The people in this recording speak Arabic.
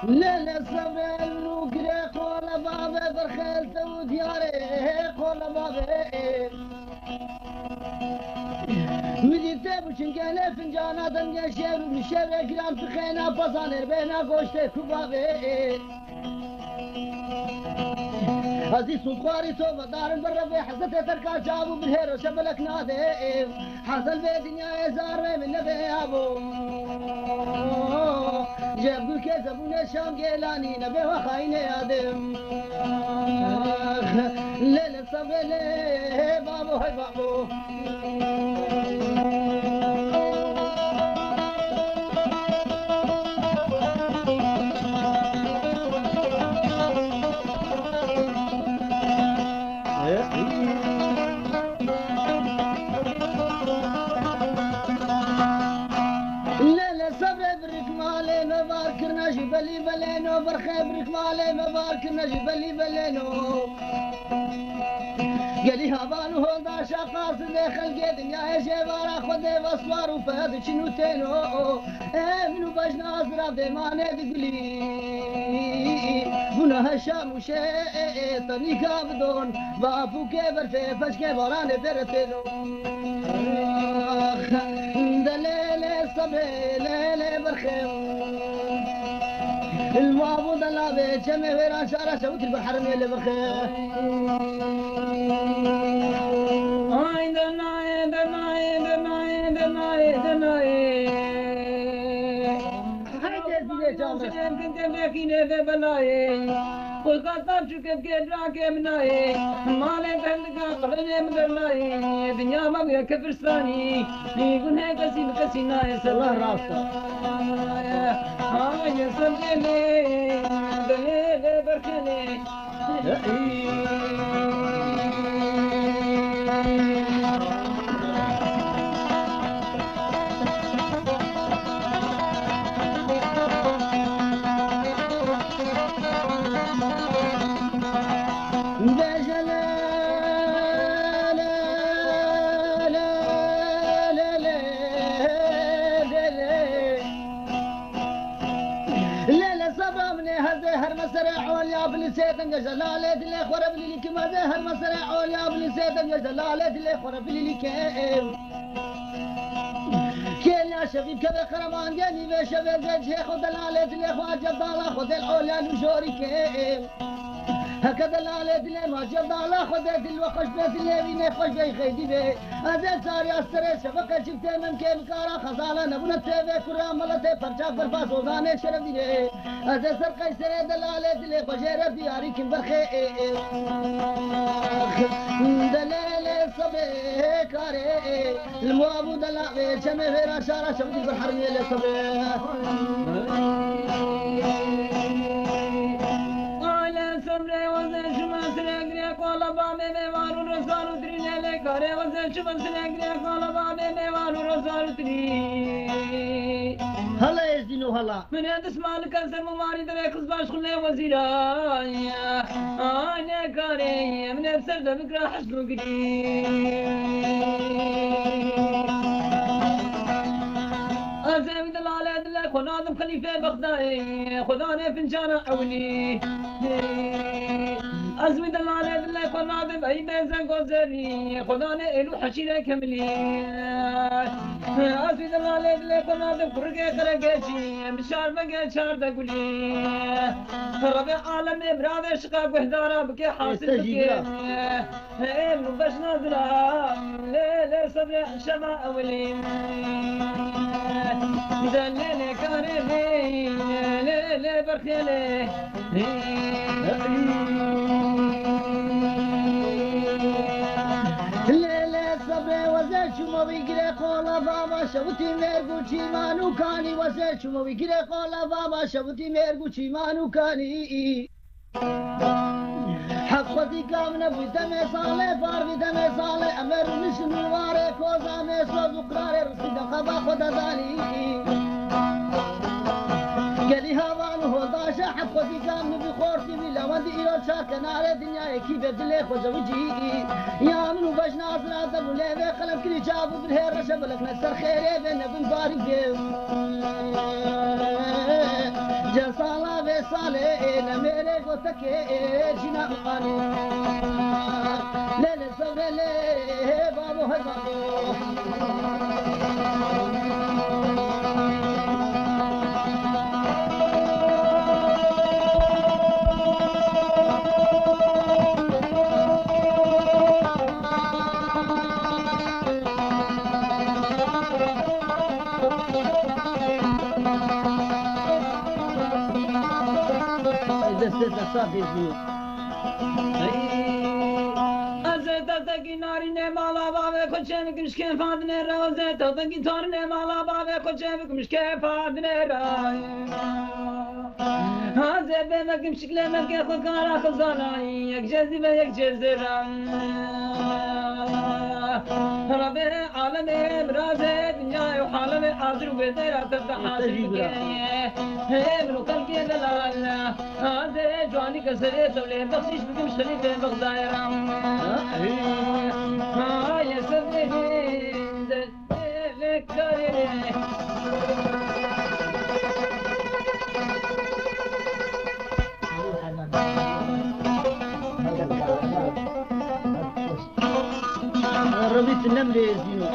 لا لا صبر النوكري قول بابا برخيل سود ياري قول بابا مديتي بوشن كان فنجانا دنجا شير ومشير كلام تخينا بصانر بينا قوشتي كبابي هذه سلطواري توبة دار بالربي حزتي تركا جابو بالهيرو شبلك نادي حصل في دنيا يزار من نبي ابو جابوا كذبوا نشام جيلاني نبي وخاين يادم ليل الصبر بابو هاي بابو بلي بلينو برخبرك مالي مبارك نجي بلي بلينو قالي هبانو هودا شاقاس اللي خلقي دنيا جبارا خدي بصوار وفهد شنو تينو منو باش ناصرة بماني دقلي بنا هشام وشيطاني كابدون بافو كبر في فشكي براني برتينو دليل صبي ليلي برخيم المعبود الله بيت شمي ويران شارع شوت البحر اللي بخير اي دناي دناي دناي دناي دناي هاي جامع كنت ماكينة بلاي وقطعت شكت كدراك مناي مالي بهلقا قرني مدرناي دنيا ما بيا كفرستاني يقول هيك كسي بكسي ناي الله راسه هاي سمجني دليل بركني سيدنا جلالة اللي خرب لي كما ظهر مسرع يا ابن سيدنا جلالة اللي خرب لي كيل يا شبيب كذا خرمان جاني بشباب جه خد العالة اللي خواجه ضالا خد العولة نجوري كيل هكذا العالة اللي ما جضالا خد الوقش بيت اللي بيني خوش بي خيدي بي هذا صار يستري شبكة شبتي من كيف كارا خزالة نبونا تيبي كرام ملتي فرشاك برفاس وزاني شرف دي هذا سر قيسري دلالة اللي بجيرة دياري كم برخي دلالة صبي كاري الموابو دلالة شمي فيرا شارع شبتي بالحرمية اللي صبي كاري وزن شمس نجري قال بابي ميوان ورزار تري هلا يزينو هلا من هذا اسمع لك انسر مماري دري قصباش خلي وزيرا انا كاري من ابسر دمك راح حسنو قدي أزم دلالة دلالة خنادم خليفة بغدادي خداني فنجان أولي أزمي دلالة دلالة خنادم أي بيزن قوزري خداني إلو حشيرة كملي أزمي دلالة دلالة خنادم كرقة خرقشي مشار بقى شار دقولي ربي عالمي برادة شقاق وهدارة بكي حاصل بكي إلو باش نازلة ليلة صبري شما أولي دليل كارلي ليل برخيلي ليلة صبري وزير شما بيقري قولا بابا شبتي ميرقو چيمانو كاني وزير شما بيقري قولا بابا شبتي ميرقو چيمانو كاني حقوتي كامنة بيدمي صالي فار بيدمي صالي أمر نشن الواري كوزا ميسوز وقراري رسيد خبا خدا داني قالي هوان هو داشا حب خودی گام نبی خورتی بی لوندی ایران چاک ناره دنیای کی بدل خوزوجی یا منو باش ناظر آدم ولی به قلم کلی جابو بالهر رشب لك نسر خيري بين ابن بارق جسالا وصالي نميري قوتك جنا قاني ليل الزوري لي بابو هاي بابو صافي الزيوت أزيتك ناري نمالا بابا كوشينك مش كيف فادني روزة تودك تورني مالا بابا كوشينك مش كيف فادني راي هذا بينك مشكلة من كيف كارا خزاناي يك جزيبة يك جزيرة ربي عالمي مرازي دنياي وحالمي حاضر وبيتيرا تفتح حاضر منو قلبي دلال هذا جواني كسري تولي بخشيش بكم شريف بغدايرة يا سبيلي لك داري ربيت النمل يا زينو